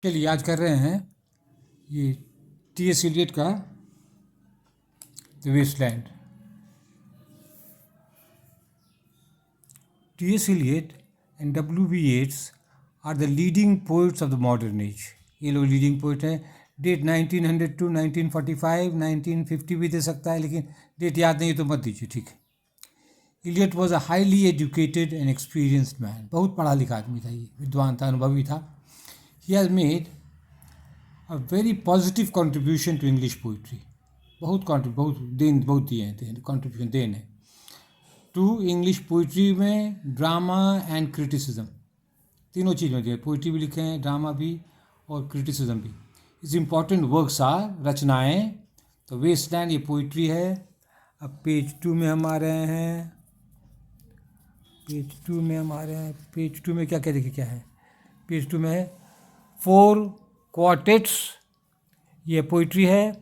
चलिए आज कर रहे हैं ये टी.एस. इलियट का the Waste Land. T S. Eliot and W.B. Yeats are the leading poets of the modern age. ये लोग लीडिंग पोइट हैं। डेट 1900 to 1945, 1950 भी दे सकता है, लेकिन डेट याद नहीं तो मत दीजिए, ठीक है। Eliot was a highly educated and experienced man. बहुत पढ़ा लिखा आदमी था, ये विद्वान था, अनुभवी था। He has made a very positive contribution to English poetry. बहुत दिए हैं कंट्रीब्यूशन देन है टू इंग्लिश पोइट्री में। ड्रामा एंड क्रिटिसिज्म तीनों चीज़ में दिए, पोइट्री भी लिखे हैं, ड्रामा भी और क्रिटिसिज्म भी। इस इम्पॉर्टेंट वर्क्स आर, रचनाएँ। तो वेस्टलैंड ये पोइट्री है। अब पेज 2 में हम आ रहे हैं। पेज 2 में क्या क्या देखिए क्या है। पेज 2 में है 4 क्वार्टेट्स, ये पोइट्री है।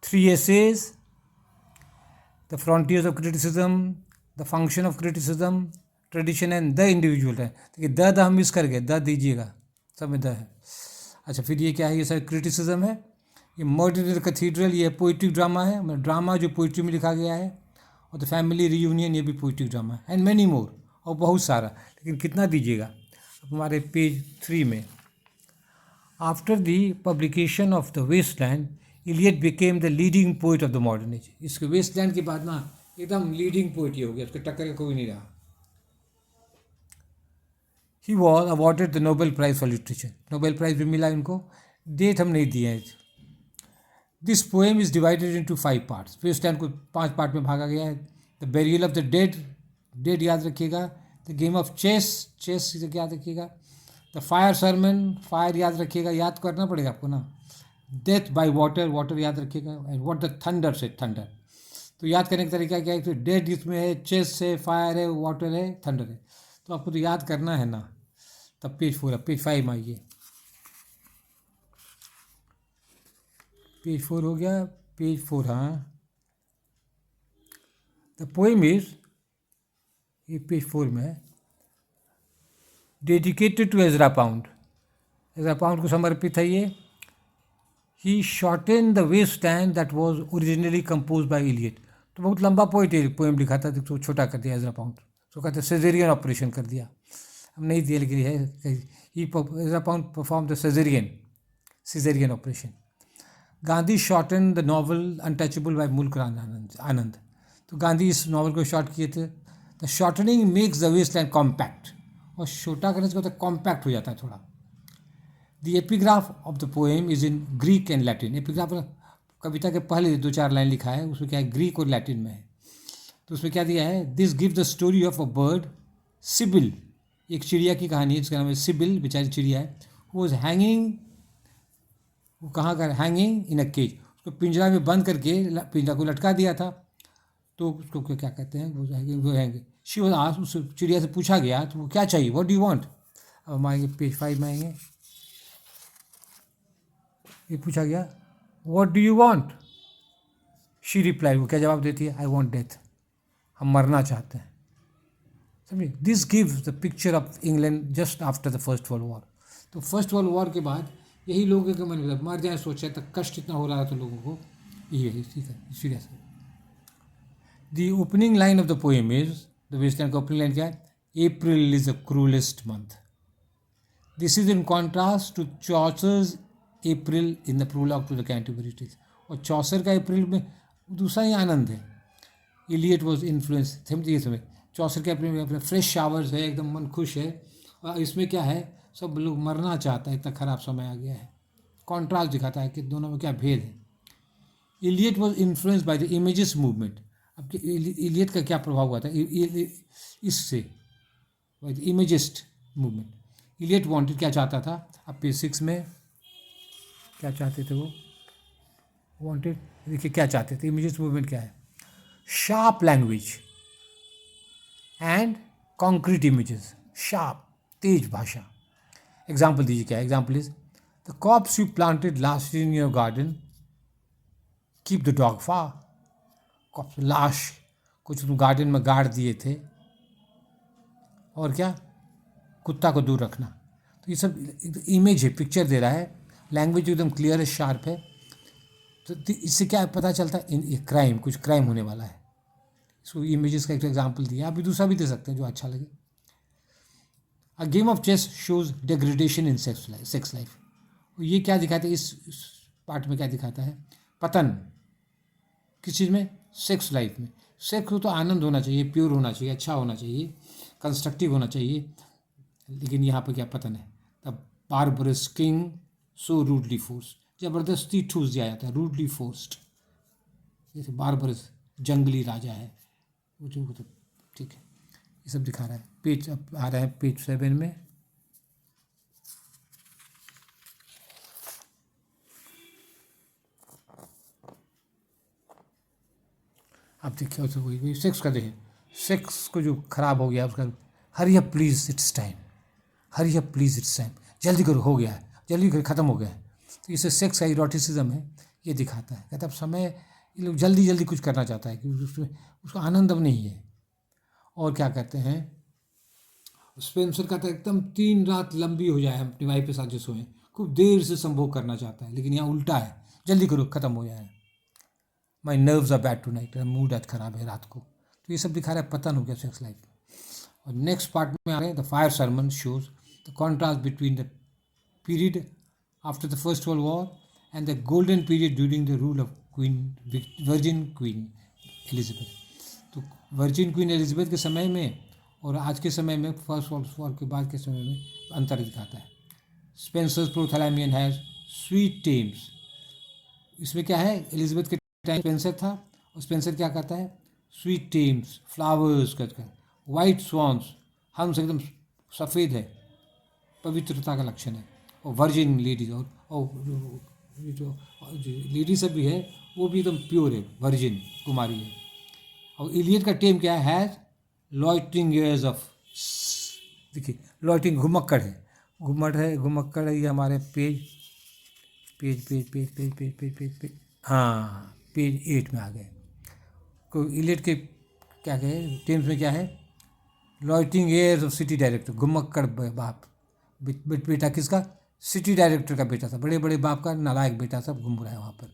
3 essays, the frontiers of criticism, the function of criticism, tradition and the individual है। देखिए द हम मिस कर गए, द दीजिएगा, सब में द है। अच्छा फिर ये क्या है, ये सब क्रिटिसिज्म है। ये मर्डर इन द कैथीड्रल, ये पोइट्रिक ड्रामा है, मतलब ड्रामा जो पोइट्री में लिखा गया है। और द फैमिली रीयूनियन, ये भी पोइट्रिक ड्रामा है। एंड मैनी मोर, और बहुत सारा, लेकिन कितना दीजिएगा। अब हमारे पेज 3 में, after the publication of the waste land, Eliot became the leading poet of the modern age. इसके वेस्टलैंड के बाद ना एकदम लीडिंग पोइट ही हो गया, उसके टक्कर का कोई नहीं रहा। He was awarded the Nobel prize for literature, Nobel prize भी मिला इनको। डेट हम नहीं दिए हैं। This poem is divided into 5 parts. Waste land को 5 पार्ट में भागा गया है। The burial of the dead, dead याद रखिएगा। The game of chess, chess याद रखिएगा। द फायर सरमन, फायर याद रखिएगा, याद करना पड़ेगा आपको ना। डेथ बाय वाटर, वाटर याद रखिएगा। एंड व्हाट द थंडर से, थंडर। तो याद करने का तरीका क्या है, तो डेड इसमें है, चेस है, फायर है, वाटर है, थंडर है। तो आपको तो याद करना है ना। तब पेज 4, पेज 5 में आइए। पेज 4 हो गया, पेज 4, हाँ। द पोएम इज, ये पेज 4 में है, dedicated to Ezra Pound. Ezra Pound को समर्पित है ये। He shorten the Waste Land that was originally compose by Eliot. तो बहुत लंबा पोएम लिखा था, तो छोटा कर दिया एजरा पाउंड। तो कहते सेजेरियन ऑपरेशन कर दिया, हम नहीं दिए, लेकिन है Ezra Pound perform the caesarean operation. Gandhi shorten the novel untouchable by Mulk Anand. तो गांधी इस नॉवल को शॉर्ट किए थे। The shortening makes the waste land compact, और छोटा करने से होता कॉम्पैक्ट हो जाता है थोड़ा। The epigraph of the poem is in Greek and Latin. Epigraph कविता के पहले 2-4 लाइन लिखा है, उसमें क्या है, ग्रीक और लैटिन में है। तो उसमें क्या दिया है, this give the story of a bird CIBIL. एक चिड़िया की कहानी है, जिसका नाम है सिबिल, बेचारी चिड़िया है। वो वॉज हैंगिंग, वो कहाँ का, हैंगिंग इन अ केज। उसको पिंजरा में बंद करके पिंजरा को लटका दिया था। तो उसको क्या कहते हैं, वो हैंगे। शी वॉज आस्क्ड, उस चिड़िया से पूछा गया तो वो क्या चाहिए, व्हाट डू यू वांट। अब हम आएंगे पेज 5 में आएंगे। ये पूछा गया what do you want. She reply, वो क्या जवाब देती है, आई वांट डेथ, हम मरना चाहते हैं। समझिए, this gives the picture of England just after the first world war. तो फर्स्ट वर्ल्ड वॉर के बाद यही लोगों के मन में मर जाए सोचा, तक कष्ट इतना हो रहा था लोगों को, यही ठीक है, सीरियस है। The opening line of the poem is, the Waste Land का ओपनिंग लाइन क्या है, April is the cruellest month. This is in contrast to Chaucer's April in the prologue to the Canterbury Tales. और Chaucer का अप्रैल में दूसरा ही आनंद है। Eliot was influence, समझिए चौसर के अपने फ्रेश शावर्स है, एकदम मन खुश है। और इसमें क्या है, सब लोग मरना चाहता है, इतना ख़राब समय आ गया है। कॉन्ट्रास्ट दिखाता है कि दोनों में क्या भेद है। Eliot was influence by the images movement. अब इलियट का क्या प्रभाव हुआ था इससे, by the imagist movement. Eliot wanted, क्या चाहता था, अब पेज 6 में क्या चाहते थे वो, वांटेड, देखिए क्या चाहते थे, इमेजिस्ट मूवमेंट क्या है, sharp language and concrete images. Sharp, तेज भाषा। एग्जाम्पल दीजिए, क्या example is, the corpse you planted last in your garden keep the dog far. Corpse, लाश कुछ तुम गार्डन में गाड़ दिए थे, और क्या, कुत्ता को दूर रखना। तो ये सब इमेज है, पिक्चर दे रहा है, लैंग्वेज एकदम क्लियर है, शार्प है। तो इससे क्या पता चलता है, क्राइम, कुछ क्राइम होने वाला है। इसको इमेजेस का एक एग्जाम्पल दिया, आप भी दूसरा भी दे सकते हैं जो अच्छा लगे। A game of chess shows degradation in sex life. ये क्या दिखाता है, इस पार्ट में क्या दिखाता है, पतन किस चीज़ में, सेक्स लाइफ में। सेक्स हो तो आनंद होना चाहिए, प्योर होना चाहिए, अच्छा होना चाहिए, कंस्ट्रक्टिव होना चाहिए, लेकिन यहाँ पर क्या पतन है। The barbarous king so rudely forced, जबरदस्ती ठूस दिया जाता है, रूडली फोर्स्ड। जैसे बारबरस जंगली राजा है वो जो, तो ठीक है, ये सब दिखा रहा है। पेज अब आ रहा है पेज 7 में। अब देखिए तो वही सेक्स का देखें, सेक्स को जो खराब हो गया उसका, hurry up please it's time, hurry up please it's time, जल्दी करो हो गया है, जल्दी करो ख़त्म हो गया है। तो इससे सेक्स का इरोटिसिज्म है, ये दिखाता है। कहता है अब समय, ये लोग जल्दी जल्दी कुछ करना चाहता है कि उसमें उसका आनंद अब नहीं है। और क्या कहते हैं, स्पेंसर कहता है एकदम 3 रात लंबी हो जाए, हम अपनी वाइफ के साथ जो सोएं, खूब देर से संभोग करना चाहता है, लेकिन यहाँ उल्टा है, जल्दी करो ख़त्म हो जाए। My nerves are bad tonight, mood आज खराब है रात को। तो ये सब दिखा रहा है पतन हो गया सेक्स लाइफ में। और नेक्स्ट पार्ट में आ रहे हैं the fire sermon shows the contrast between the period after the first world war and the golden period during the rule of virgin queen Elizabeth. तो वर्जिन क्वीन एलिजाबेथ के समय में और आज के समय में, फर्स्ट वर्ल्ड वॉर के बाद के समय में अंतर दिखाता है। स्पेंसर्स प्रोथैलामियन हैज स्वीट टेम्स, इसमें क्या है, एलिजाबेथ के टाइम स्पेंसर था, और स्पेंसर क्या कहता है, स्वीट टेम्स, फ्लावर्स कहकर, वाइट स्वॉन्स, हंस एकदम सफ़ेद है, पवित्रता का लक्षण है। और वर्जिन लेडीज, और जो लेडी सब भी है वो भी एकदम प्योर है, वर्जिन कुमारी है। और इलियट का टेम क्या है, हैज़ लॉइटरिंग ईयर्स ऑफ, देखिए लॉइटरिंग घुमक्कड़ है, घुमक्कड़ है, ये हमारे page page page page page page page page page हाँ पेज 8 में आ गए। को इलियट के क्या कहे टेम्स में क्या है, loitering heirs of city director, घुमक्कड़ बाप, बेटा किसका, सिटी डायरेक्टर का बेटा था, बड़े बड़े बाप का नालायक बेटा सब घूम रहा है वहाँ पर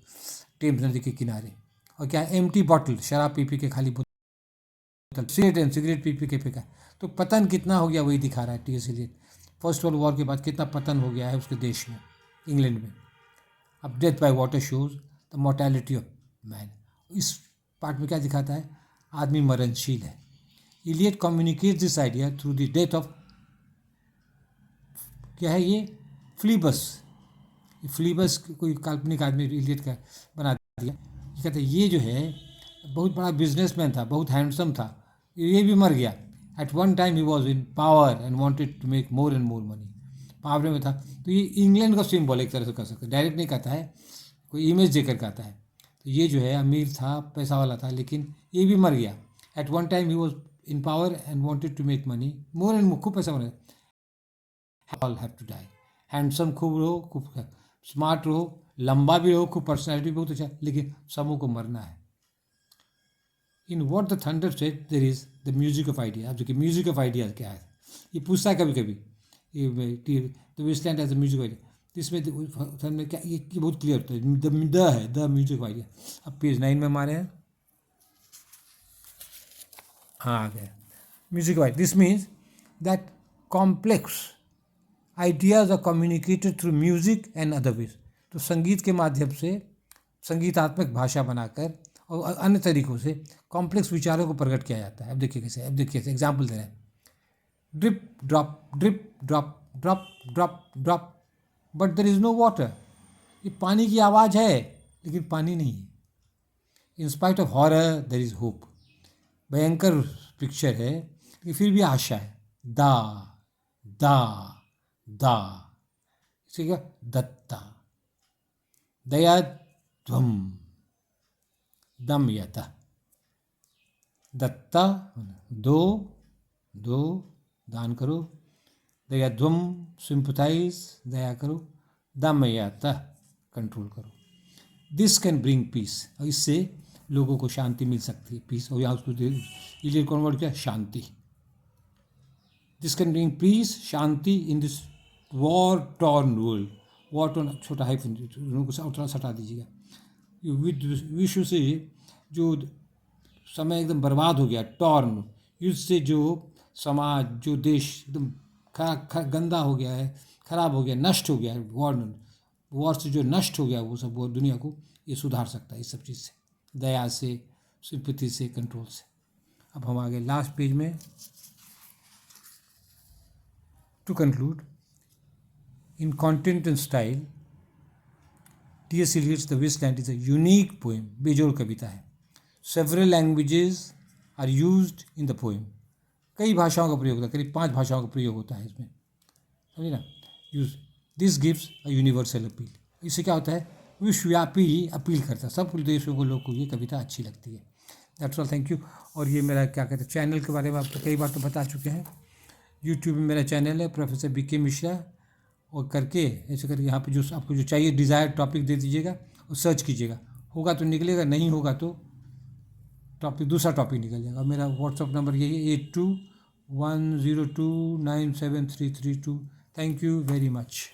टेम्स नदी के किनारे। और क्या, एम्प्टी बॉटल, शराब पी पी के खाली बोतल, सिगरेट पी पी के फेंका। तो पतन कितना हो गया वही दिखा रहा है T S Eliot. First world war के बाद कितना पतन हो गया है उसके देश में, इंग्लैंड में। अब death by water shows the mortality of man. इस पार्ट में क्या दिखाता है, आदमी मरणशील है। Eliot communicate this idea through the death of, क्या है ये, फ्लीबस। फ्लीबस कोई काल्पनिक आदमी इलियट का बना दिया। ये कहते हैं ये जो है बहुत बड़ा बिजनेसमैन था, बहुत हैंडसम था, ये भी मर गया। At one time he was in power and wanted to make more and more money, power में था। तो ये इंग्लैंड का सिंबल एक तरह से कर सकते, डायरेक्ट नहीं कहता है, कोई इमेज देकर कहता है। तो ये जो है अमीर था, पैसा वाला था, लेकिन ये भी मर गया। At one time he was in power and wanted to make money more and more, खूब पैसा बना, all have to die. Handsome खूब रहो, खूब स्मार्ट रहो, लंबा भी रहो, खूब पर्सनैलिटी बहुत अच्छा, लेकिन सबों को मरना है। In what the thunder said there is the music of idea. अब देखिए म्यूजिक ऑफ आइडिया क्या है, ये पूछता है कभी कभी, the waste land as the music of idea. इसमें में क्या, ये बहुत क्लियर होता है, द है द म्यूजिक ऑफ आइडिया। अब पेज 9 में हमारे हैं, हाँ आ गए, music of idea. This means that complex ideas are communicated through music and other ways. तो संगीत के माध्यम से, संगीतात्मक भाषा बनाकर और अन्य तरीकों से कॉम्प्लेक्स विचारों को प्रकट किया जाता है। अब देखिए कैसे, अब देखिए कैसे एग्जाम्पल दे रहे हैं, drip drop drip drop drop drop drop but there is no water. ये पानी की आवाज़ है लेकिन पानी नहीं है। In spite of horror there is hope. भयंकर पिक्चर है लेकिन फिर भी आशा है। दा दा दा, इसे क्या, दत्ता, दया ध्वम, दमयत, दत्ता दो दो, दान करो, दया ध्वम सिंपथाइज, दया करो, दमयत कंट्रोल करो। दिस कैन ब्रिंग पीस, और इससे लोगों को शांति मिल सकती है, पीस। और यहाँ उसको इलियट कन्वर्ट किया शांति। दिस कैन ब्रिंग पीस, शांति in this war torn world, war torn छोटा हाइफन को थोड़ा हटा दीजिएगा, विश्व से जो समय एकदम बर्बाद हो गया, टॉर्न युद्ध से जो समाज जो देश एकदम गंदा हो गया है, खराब हो गया, नष्ट हो गया है, वॉर से जो नष्ट हो गया वो सब, वो दुनिया को ये सुधार सकता है इस सब चीज़ से, दया से, सिंपैथी से, कंट्रोल से। अब हम आगे लास्ट पेज में, to conclude, in content and style T.S. Eliot's The Wasteland is a unique poem, बेजोड़ कविता है। Several languages are used in the poem, कई भाषाओं का प्रयोग होता है, करीब 5 भाषाओं का प्रयोग होता है इसमें, समझे ना। Use this gives a universal appeal, इससे क्या होता है, विश्वव्यापी अपील करता है, सब देशों को, लोग को ये कविता अच्छी लगती है। That's all, thank you. और ये मेरा क्या कहते हैं चैनल के बारे में आपको कई बार तो बता चुके हैं, यूट्यूब में मेरा चैनल है प्रोफेसर BK मिश्रा, और करके ऐसे करके यहाँ पे जो आपको जो चाहिए डिज़ायर टॉपिक दे दीजिएगा और सर्च कीजिएगा, होगा तो निकलेगा, नहीं होगा तो दूसरा टॉपिक निकल जाएगा। मेरा व्हाट्सअप नंबर यही है 8210297332। Thank you very much.